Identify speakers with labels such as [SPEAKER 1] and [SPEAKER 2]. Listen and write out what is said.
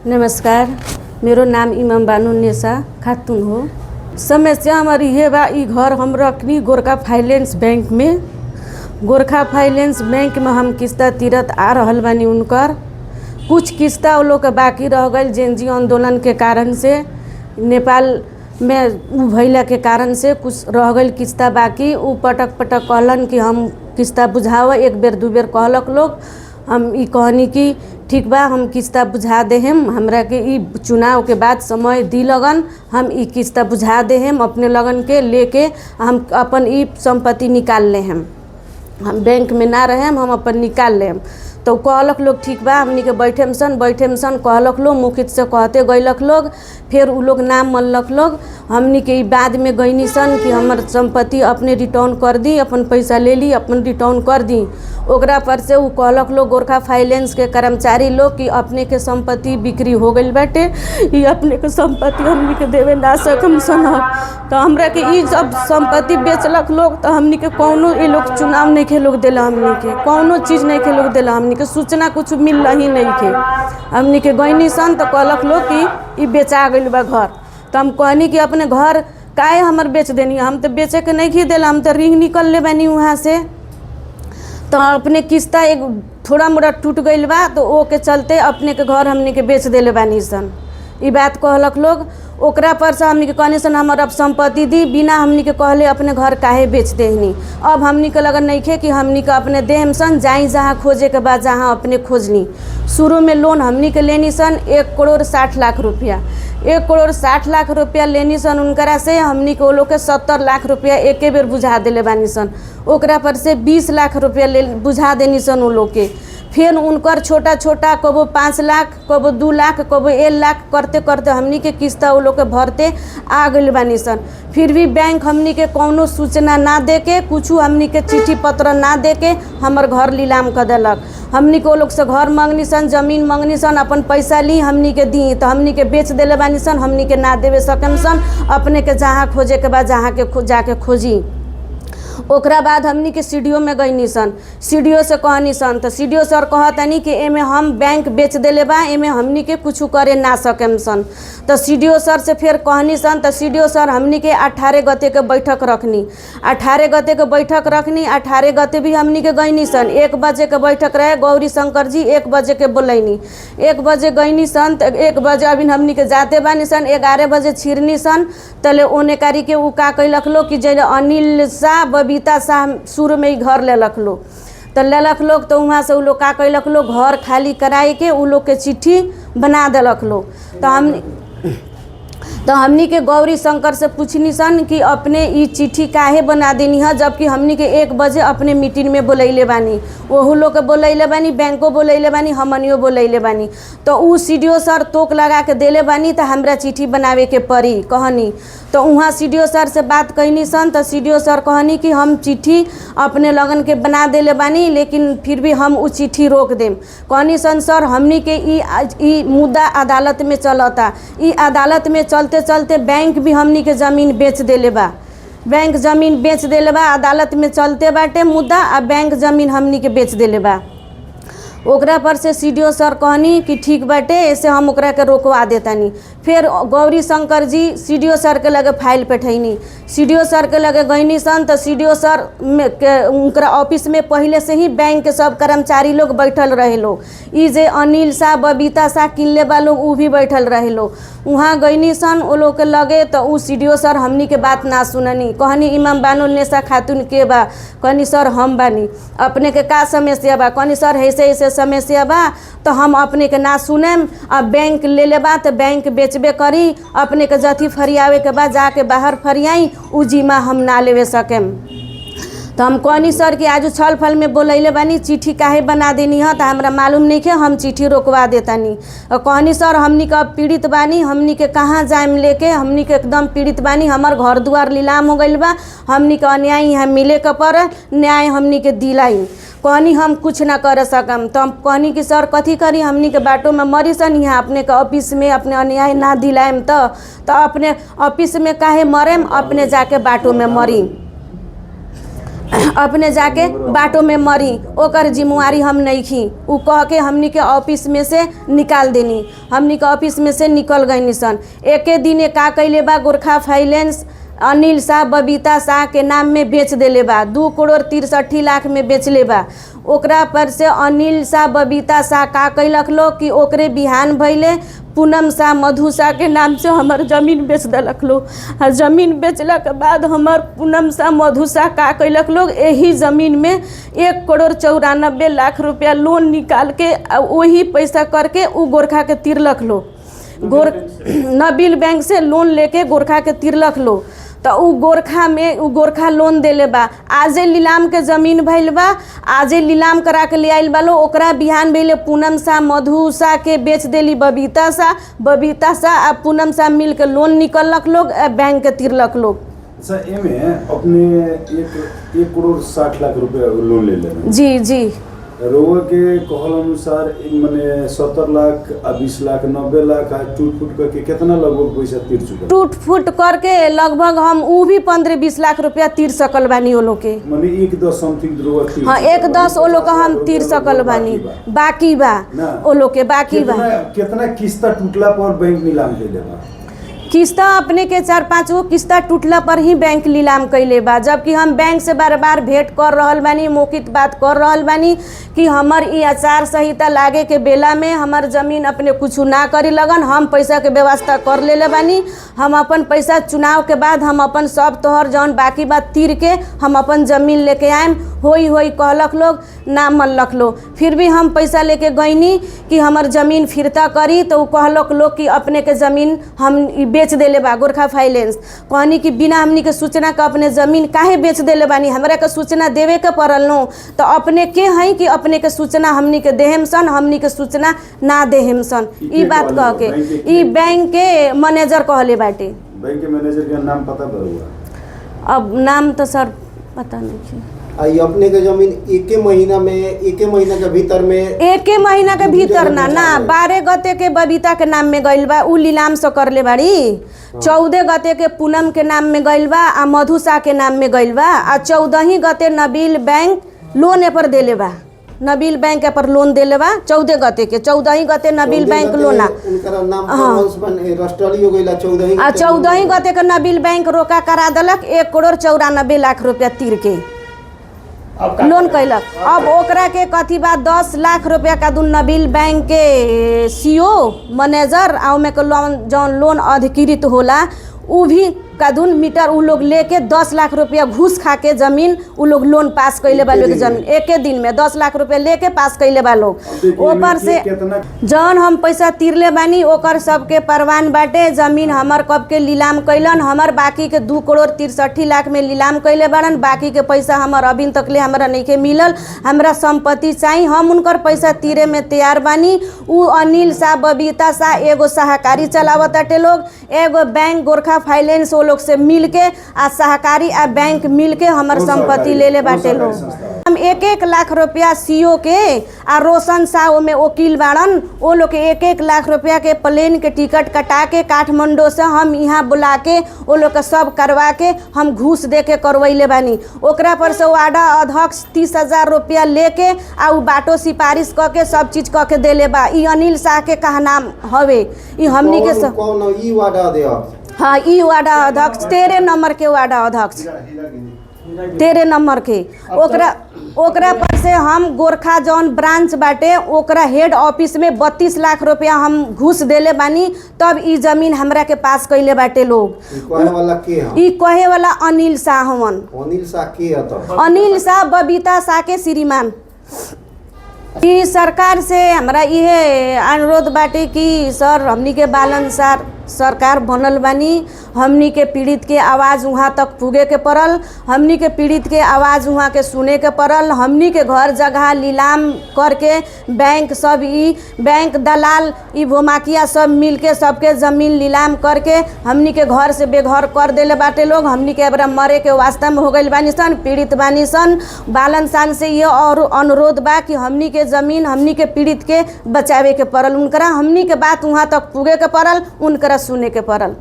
[SPEAKER 1] नमस्कार, मेरो नाम इमाम बानु नेसा खातून हो। समस्या हमारी ये बा, ई घर हम रखनी गोरखा फाइनेंस बैंक में। गोरखा फाइनेंस बैंक में हम किस्ता तीरत आ रहल बानी। उनकर कुछ किस्ता वो लोग के बाकी रह गई जेएनजी आंदोलन के कारण से, नेपाल में उ भइला के कारण से कुछ रह गई किस्ता बाकी। उ पटक पटक कहलन कि हम किस्ता बुझाव, एक बेर दू बेर कहलक लोग। हम ई कहनी कि ठीक बा, हम किस्ता बुझा देहेम, हमरा के ई चुनाव के बाद समय दी लगन, हम ई किस्ता बुझा देहेम, अपने लगन के लेके हम अपन ई संपत्ति निकाल लेहेम, हम बैंक में ना रहेम, हम अपन निकाल लेम। तो कहलक लोग ठीक बा, हमनी के बैठेम सन कहलक लोग, मुखित से कहते गइलक लोग। फिर उ लोग नाम मनलक लोग। हमनी के बाद में गईनी सन कि हमर संपत्ति अपने रिटर्न कर दी, अपन पैसा ले ली, अपन रिटर्न कर दी। ओकरा पर से उ कहलक लोग गोरखा फाइनेंस के कर्मचारी लोग कि अपने के संपत्ति बिक्री हो गई बाटे, ये अपने के संपत्ति हमनी के देवे ना सकम सन। तो हमरा के ई जब संपत्ति बेचलक लोग, तो हमनी के कौनो ये लोग चुनाव नहीं के लोग देला, हमनी के कौनो चीज़ नहीं के लोग देला, हमनी के सूचना कुछ मिल ही नहीं के। हमनी के गईनी सन तो कहलक लोग कि ई बेचा गइल बा घर। तो हम कहनी कि अपने घर काहे हमर बेच देनी, हम तो बेचे के नहीं देला, हम तो रिंग निकल ले बानी वहाँ से। तो अपने किस्ता एक थोड़ा मोड़ा टूट गइल बा, तो ओ के चलते अपने के घर हमनी के बेच देले बानी सन। ई बात कहलक लोग। ओकरा पर से हमनी के कहनी सन हमर अब संपत्ति दी, बिना हमनी के कहले अपने घर काहे बेच देहनी। अब हमनी के लगन नहीं खे कि हमनी के अपने देहम सन, जाई जहाँ खोजे के बाद जहाँ अपने खोजनी। शुरू में लोन हमनी के लेनी सन 1,60,00,000 रुपया, 1,60,00,000 रुपया लेनी सन उनकरा से। हमनी के वो लोग के 70 लाख रुपया एके बेर बुझा देले बानी सन। ओकरा पर से 20 लाख रुपया ले बुझा देनी सन वो लोग के। फिर उनकर छोटा छोटा कबो 5 लाख, कबो 2 लाख, कबो 1 लाख करते करते हमनी के किस्ता वो लोग के भरते आ गइल बानी सन। फिर भी बैंक हमनी के कौनो सूचना ना दे के, कुछ हमनी के चिट्ठी पत्र ना दे के हमर घर नीलाम कर देलक। हमनी के वो लोग से घर मांगनी सन, जमीन मांगनी सन, अपन पैसा ली हमनी के दी, तो हमनी के बेच देले बानी सन। हमनी के ना देवे सकम सन, अपने के जहाँ खोजे के बाद जहाँ के जाके खोजी। ओकरा बाद हमनी के सीडीओ में गईनी सन, सीडीओ से कहनी सन, तो सीडीओ सर कहतनी कि एमे हम बैंक बेच देले बा, एमे हमनी के कुछ करे ना सकेम सन। तो सीडीओ सर से फिर कहनी सन, तो सीडीओ सर हमनी के 18 गते के बैठक रखनी, 18 गते के बैठक रखनी। 18 गते भी हमनी के गईनी सन, 1 बजे के बैठक रहे, गौरी शंकर जी 1 बजे के बोलैनी, 1 बजे गईनी सन। तो 1 बजे अभी हमनी के जाते बानी सन, 11 बजे छिरनी सन। तले ओने कारी के उ का कैलक लो कि जैसे अनिल शाह बबीता शाह शुरू में ही घर लेलक लोग। तो लेलक लोग, तो वहाँ से उ लोग का कैलक लोग घर खाली कराए के उ लोग के चिट्ठी बना देलक लोग। तो हमनी के गौरी शंकर से पूछनी सन कि अपने ई चिट्ठी काहे बना देनी है, जबकि हमनी के 1 बजे अपने मीटिंग में बोलैले बानी, वहू लोग के बोलैले बानी, बैंको बोलैले बानी, हमनियो बोलैले बानी। तो उ सीडीओ सर तोक लगा के देले बानी, तो हमरा चिट्ठी बनावे के पड़ी कहनी। तो वहाँ सीडीओ सर से बात कहनी सन, तो सीडीओ सर कहनी कि हम चिट्ठी अपने लगन के बना देले बानी, लेकिन फिर भी हम उ चिट्ठी रोक देम। कहनी सन सर हमनी के ई मुद्दा अदालत में चलता, ई अदालत में चलते चलते बैंक भी हमनी के ज़मीन बेच देले बा, बैंक ज़मीन बेच देले बा, अदालत में चलते बाटे मुद्दा, आ बैंक ज़मीन हमनी के बेच देले बा। ओकरा पर से सीडीओ सर कहनी कि ठीक बाटे, ऐसे हम ओकरा के रोकवा देतानी। फिर गौरी शंकर जी सीडीओ सर के लगे फाइल बैठैनी, सीडीओ सर के लगे गईनी सन। तो सीडीओ सर उनका ऑफिस में पहले से ही बैंक के सब कर्मचारी लोग बैठल रहे लोग, ई जे अनिल शाह बबीता शाह किनले बा लोग उ भी बैठल रहे लोग। वहाँ गईनी सन वो लोग के लगे, तो उ सीडीओ सर हमनी के बात ना सुननी। कहनी इमाम बानु नेसा खातून के बा, कहनी सर हम बानी, अपने के का समस्या बा, कहनी सर ऐसे ऐसे समस्या बा, तो हम अपने के ना सुनेम। अब बैंक ले ले बा तो बैंक बेचबे करी, अपने के जथी फरियावे के बाद जाके बाहर फरियाई, उ जिम्मा हम ना लेवे सकेम। तो हम कहनी सर कि आज छल फल में बोलैले बानी, चिट्ठी काहे बना देनी है, तो हमरा मालूम नहीं है, हम चिट्ठी रोकवा देतानी। और कहनी सर हमनी के अब पीड़ित बानी, हमनी के कहाँ जाएम लेके, हमनी के एकदम पीड़ित बानी, हमार घर दुआर नीलाम हो गइल बा, हमनी के अन्याय यहाँ मिले के पर न्याय हमनी के दिलाई। कहनी हम कुछ ना कर सकम। तो हम कहनी कि सर कथी करी, हमनी के बाटो में मरी सन, यहाँ अपने के ऑफिस में अपने अन्याय ना दिलाएम तो अपने ऑफिस में काहे मरेम, अपने जाके बाटो में मरी। अपने जाके बाटो में मरी, ओकर जिम्मेवारी हम नहीं खी। उ कह के हमनी के ऑफिस में से निकाल देनी, हमनी के ऑफिस में से निकल गई सन। एके दिन का कैले बा गोरखा फाइनेंस अनिल शाह बबीता शाह के नाम में बेच देले बा, 2 करोड़ 63 लाख में बेचले बा। ओकरा पर से अनिल शाह बबीता शाह का कैलक लोग कि ओकरे बिहान भैले पूनम शाह मधु शाह के नाम से हमार जमीन बेच देलक लोग। और जमीन बेचला के बाद हमार पूनम शाह मधु शाह का कैलक लोग यही ज़मीन में 1 करोड़ 94 लाख रुपया लोन निकाल के वही पैसा करके उ गोरखा के तिरलक लोग। नबील बैंक से लोन लेके गोरखा के तिरलक लोग। तो उ गोरखा में उ गोरखा लोन देले बा, आजे नीलाम के ज़मीन भइल बा, आजे नीलाम करा के ले आइल बा लो। ओकरा बिहान भइले पूनम शाह मधु शाह के बेच देली बबीता शाह आ पूनम शाह मिल के लोन निकलक लोग, बैंक के तिरलक लोग।
[SPEAKER 2] अच्छा, एमे अपने 1 करोड़ 60 लाख रुपया लोन ले लेना।
[SPEAKER 1] जी
[SPEAKER 2] रोवा के कहल अनुसार मने 70 लाख 20 लाख 90 लाख टूट फूट करके कितना लगभग पैसा तीर चुका?
[SPEAKER 1] टूट फूट करके लगभग हम उ भी 15-20 लाख रुपया तीर सकल बानी वो लोग के।
[SPEAKER 2] मने 1.10 समथिंग रोवा तीर।
[SPEAKER 1] हाँ 1.10 वो लोग का हम तीर सकल बानी, बाकी बा वो लोग के बाकी बा।
[SPEAKER 2] कितना किस्ता टूटला पर बैंक नीलाम कैले बा?
[SPEAKER 1] किस्ता अपने के 4-5 गो किस्ता टूटला पर ही बैंक नीलाम कैले बा। जबकि हम बैंक से बार बार भेंट कर रहल बानी, मौखिक बात कर रहल बानी कि हमर ई आचार संहिता लागे के बेला में हमर जमीन अपने कुछ ना करी लगन, हम पैसा के व्यवस्था कर लेले बानी। हम अपन पैसा चुनाव के बाद हम अपन सब तोहर जौन बाकी बात तीर के हम अपन जमीन लेके आएम, होई कहलक लोग, ना मनलक लोग। फिर भी हम पैसा लेके गईनी कि हमर जमीन फिरता करी, तो कहलक लोग कि अपने के जमीन हम बेच देले बा गोरखा फाइनेंस। कहनी कि बिना हमनी के सूचना के अपने जमीन काहे बेच देले बानी, हमरा के सूचना देवे के पड़ल नो। तो अपने के हैं कि अपने के सूचना हमनी के देहेम सन, हमनी के सूचना ना देहेम सन। ई बात कह के ई बैंक के मैनेजर कहले बाटे।
[SPEAKER 2] बैंक के मैनेजर के नाम पता बा?
[SPEAKER 1] अब नाम तो सर पता नहीं।
[SPEAKER 3] आई अपने के जमीन एक महीना के भीतर में
[SPEAKER 1] 1 महीना के भीतर ना 12 गते के बबीता के नाम में गइल बा, उ नीलाम से करले बाड़ी। 14 गते के पूनम के नाम में गइल बा आ मधु शाह के नाम में गइल बा। आ 14 गते नबील बैंक लोन पर देले बा, नबील बैंक पर लोन देले बा 14 गते के। 14 गते नबील बैंक लोना
[SPEAKER 3] उनका नाम रजिस्ट्री हो गइला 14
[SPEAKER 1] आ 14 गते के नबील बैंक रोका करा देलक 1 करोड़ 94 लाख रुपया तीर के लोन कैलक। अब ओकरा के कथी बा 10 लाख रुपया का दून नबील बैंक के सीओ मैनेजर आ ओमे के लोन जौन लोन अधिकृत होला उ भी कादून मीटर उ लोग लेके 10 लाख रुपया घूस खा के जमीन उ लोग लोन पास कैले बा लोग जमीन एके दिन में 10 लाख रुपया लेके पास कैले बा लोग। ऊपर से जौन हम पैसा तीरले बानी ओकर सबके परवान बाटे। जमीन हमर कब के नीलाम कैलन, हमर बाकी के 2 करोड़ 63 लाख में नीलाम कैले बारन। बाकी के पैसा हमर अभी तक ले हमरा नहीं के मिलल, हमरा संपत्ति चाहिए, हम उनकर पैसा तीरे में तैयार बानी। उ अनिल शाह बबीता शाह एगो सहकारी चलावताटे लोग, एगो बैंक गोरखा फाइनेंस लोग से मिल के आ सहकारी आ बैंक मिल के हमर संपत्ति ले ले बाटे लोग। हम 1-1 लाख रुपया सीओ के आ रोशन शाह में वकील बाड़न, वो लोग के 1-1 लाख रुपया के प्लेन के टिकट कटा के काठमांडू से हम यहाँ बुला के वो लोग के सब करवा के हम घूस दे के करवैले बानी। ओकरा पर से वार्ड अध्यक्ष 30,000 रुपया लेके आ उ बाटो सिफारिश क के सब चीज क के देले बा। ई अनिल शाह के कहा नाम हवे, ई हमनी के
[SPEAKER 3] कौन ई वार्ड अध्यक्ष?
[SPEAKER 1] हाँ ई वार्ड अध्यक्ष 13 नंबर के वार्ड अध्यक्ष 13 नंबर के। ओकरा पर से हम गोरखा जौन ब्रांच बाटे ओकरा हेड ऑफिस में 32 लाख रुपया हम घूस देले बानी, तब ई जमीन हमरा के पास कैले बाटे लोग। ई कहे वाला अनिल शाह हवन।
[SPEAKER 3] अनिल शाह के ह?
[SPEAKER 1] अनिल शाह बबीता शाह के श्रीमान। कि सरकार से हमरा ये अनुरोध बाटे कि सर हमनी के बालन सरकार बनल बानी, हमनी के पीड़ित के आवाज़ वहाँ तक पुगे के पड़ल, हमनी के पीड़ित के आवाज़ वहाँ के सुने के पड़ल। हमनी के घर जगह नीलाम करके बैंक सब ई बैंक दलाल ई भूमाकिया सब मिल के सबके ज़मीन नीलाम करके हमनी के घर से बेघर कर देले बाटे लोग। हमनी के अब मरे के वास्ता में हो गई बानी सन, पीड़ित बानी सन। बालन सान से ये और अनुरोध बा कि हमनी के ज़मीन हमनी के पीड़ित के बचावे के पड़ल, उनकरा हमनी के बात वहाँ तक पुगे के पड़ल, उनकरा सुने के पड़ल।